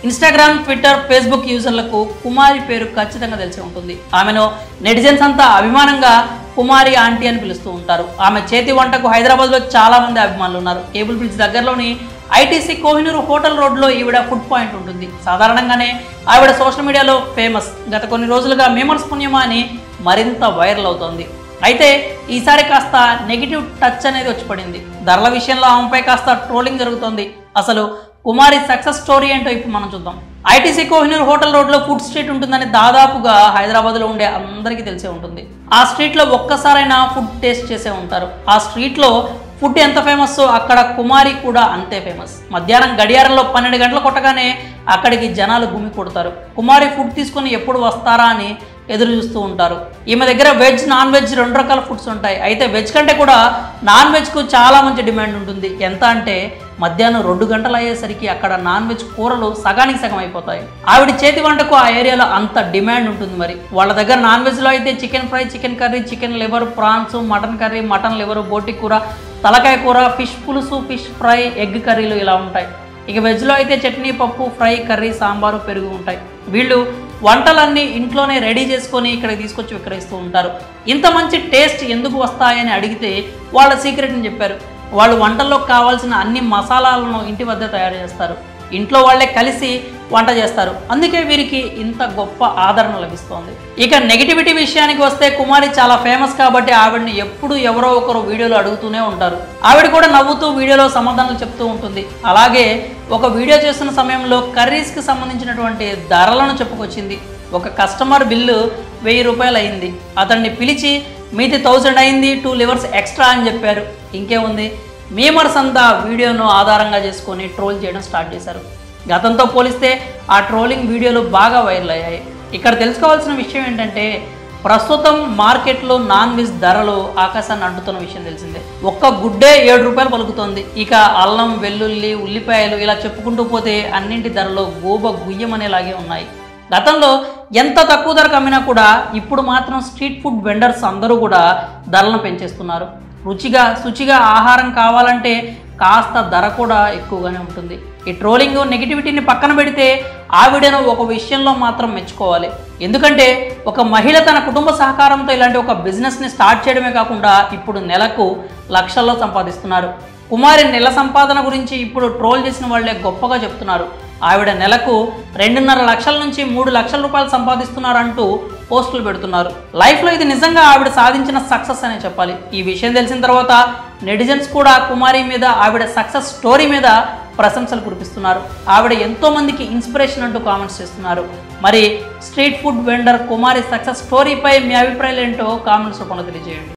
Instagram, Twitter, Facebook యూజర్లకు కుమారి పేరు ఖచ్చితంగా తెలిసి ఉంటుంది. ఆమెను నెటిజన్స్ అంతా అభిమానంగా కుమారి ఆంటీ అని పిలుస్తూ ఉంటారు. ఆమె చేతి వంటకు హైదరాబాద్లో చాలా మంది అభిమానులు ఉన్నారు. కేబుల్ బ్రిడ్జ్ దగ్గరలోని ఐటీసీ కోహినూర్ హోటల్ రోడ్లో ఈవిడ ఫుడ్ పాయింట్ ఉంటుంది. సాధారణంగానే ఆవిడ సోషల్ మీడియాలో ఫేమస్. గత కొన్ని రోజులుగా మేమర్స్ పుణ్యమా అని మరింత వైరల్ అవుతోంది. అయితే ఈసారి కాస్త నెగిటివ్ టచ్ అనేది వచ్చి పడింది. ధరల విషయంలో ఆమెపై కాస్త ట్రోలింగ్ జరుగుతోంది. అసలు కుమారి సక్సెస్ స్టోరీ ఏంటో ఇప్పుడు మనం చూద్దాం. ఐటీసీ కోహినూర్ హోటల్ రోడ్లో ఫుడ్ స్ట్రీట్ ఉంటుందని దాదాపుగా హైదరాబాద్లో ఉండే అందరికీ తెలిసే ఉంటుంది. ఆ స్ట్రీట్లో ఒక్కసారైనా ఫుడ్ టేస్ట్ చేసే ఉంటారు. ఆ స్ట్రీట్లో ఫుడ్ ఎంత ఫేమస్, అక్కడ కుమారి కూడా అంతే ఫేమస్. మధ్యాహ్నం గడియారంలో 12 గంటలు కొట్టగానే అక్కడికి జనాలు గుమి కొడతారు. కుమారి ఫుడ్ తీసుకొని ఎప్పుడు వస్తారా అని ఎదురు చూస్తూ ఉంటారు. ఈమె దగ్గర వెజ్, నాన్ వెజ్ 2 రకాల ఫుడ్స్ ఉంటాయి. అయితే వెజ్ కంటే కూడా నాన్ వెజ్కు చాలా మంచి డిమాండ్ ఉంటుంది. ఎంత అంటే మధ్యాహ్నం 2 గంటలు అయ్యేసరికి అక్కడ నాన్ వెజ్ కూరలు సగానికి సగం అయిపోతాయి. ఆవిడ చేతి వంటకు ఆ ఏరియాలో అంత డిమాండ్ ఉంటుంది. మరి వాళ్ళ దగ్గర నాన్ వెజ్లో అయితే chicken fry, chicken curry, chicken liver, prawns, mutton curry, mutton liver, బోటి కూర, తలకాయ కూర, ఫిష్ పులుసు, ఫిష్ ఫ్రై, ఎగ్ కర్రీలు ఇలా ఉంటాయి. ఇక వెజ్లో అయితే చట్నీ, పప్పు, ఫ్రై, కర్రీ, సాంబారు, పెరుగు ఉంటాయి. వీళ్ళు వంటలన్నీ ఇంట్లోనే రెడీ చేసుకొని ఇక్కడికి తీసుకొచ్చి విక్రయిస్తూ ఉంటారు. ఇంత మంచి టేస్ట్ ఎందుకు వస్తాయని అడిగితే వాళ్ళ సీక్రెట్ని చెప్పారు. వాళ్ళు వంటల్లో కావాల్సిన అన్ని మసాలాలను ఇంటి వద్ద తయారు చేస్తారు. ఇంట్లో వాళ్ళే కలిసి వంట చేస్తారు. అందుకే వీరికి ఇంత గొప్ప ఆదరణ లభిస్తోంది. ఇక నెగిటివిటీ విషయానికి వస్తే కుమారి చాలా ఫేమస్ కాబట్టి ఆవిడని ఎప్పుడు ఎవరో ఒకరు వీడియోలో అడుగుతూనే ఉంటారు. ఆవిడ కూడా నవ్వుతూ వీడియోలో సమాధానాలు చెప్తూ ఉంటుంది. అలాగే ఒక వీడియో చేస్తున్న సమయంలో కర్రీస్కి సంబంధించినటువంటి ధరలను చెప్పుకొచ్చింది. ఒక కస్టమర్ బిల్లు 1000 రూపాయలు అయింది. అతన్ని పిలిచి మీది 1000 అయింది, 2 లివర్స్ ఎక్స్ట్రా అని చెప్పారు. ఇంకేముంది, మేమర్స్ అంతా వీడియోను ఆధారంగా చేసుకొని ట్రోల్ చేయడం స్టార్ట్ చేశారు. గతంతో పోలిస్తే ఆ ట్రోలింగ్ వీడియోలు బాగా వైరల్ అయ్యాయి. ఇక్కడ తెలుసుకోవాల్సిన విషయం ఏంటంటే ప్రస్తుతం మార్కెట్లో నాన్ వెజ్ ధరలు ఆకాశాన్ని అంటుతున్న విషయం తెలిసిందే. ఒక్క గుడ్డే 7 రూపాయలు పలుకుతోంది. ఇక అల్లం, వెల్లుల్లి, ఉల్లిపాయలు ఇలా చెప్పుకుంటూ పోతే అన్నింటి ధరలు గుయ్యమనేలాగే ఉన్నాయి. గతంలో ఎంత తక్కువ ధరకు అమ్మినా కూడా ఇప్పుడు మాత్రం స్ట్రీట్ ఫుడ్ వెండర్స్ అందరూ కూడా ధరలను పెంచేస్తున్నారు. రుచిగా శుచిగా ఆహారం కావాలంటే కాస్త ధర కూడా ఎక్కువగానే ఉంటుంది. ఈ ట్రోలింగ్ నెగిటివిటీని పక్కన పెడితే ఆవిడను ఒక విషయంలో మాత్రం మెచ్చుకోవాలి. ఎందుకంటే ఒక మహిళ తన కుటుంబ సహకారంతో ఇలాంటి ఒక బిజినెస్ని స్టార్ట్ చేయడమే కాకుండా ఇప్పుడు నెలకు లక్షల్లో సంపాదిస్తున్నారు. కుమారి నెల సంపాదన గురించి ఇప్పుడు ట్రోల్ చేసిన వాళ్ళే గొప్పగా చెప్తున్నారు. ఆవిడ నెలకు 2.5 లక్షల నుంచి 3 లక్షల రూపాయలు సంపాదిస్తున్నారంటూ పోస్టులు పెడుతున్నారు. లైఫ్లో ఇది నిజంగా ఆవిడ సాధించిన సక్సెస్ అనే చెప్పాలి. ఈ విషయం తెలిసిన తర్వాత నెటిజన్స్ కూడా కుమారి మీద, ఆవిడ సక్సెస్ స్టోరీ మీద ప్రశంసలు కురిపిస్తున్నారు. ఆవిడ ఎంతో మందికి ఇన్స్పిరేషన్ అంటూ కామెంట్స్ చేస్తున్నారు. మరి స్ట్రీట్ ఫుడ్ వెండర్ కుమారి సక్సెస్ స్టోరీపై మీ అభిప్రాయాలు ఏంటో కామెంట్స్ రూపంలో తెలియజేయండి.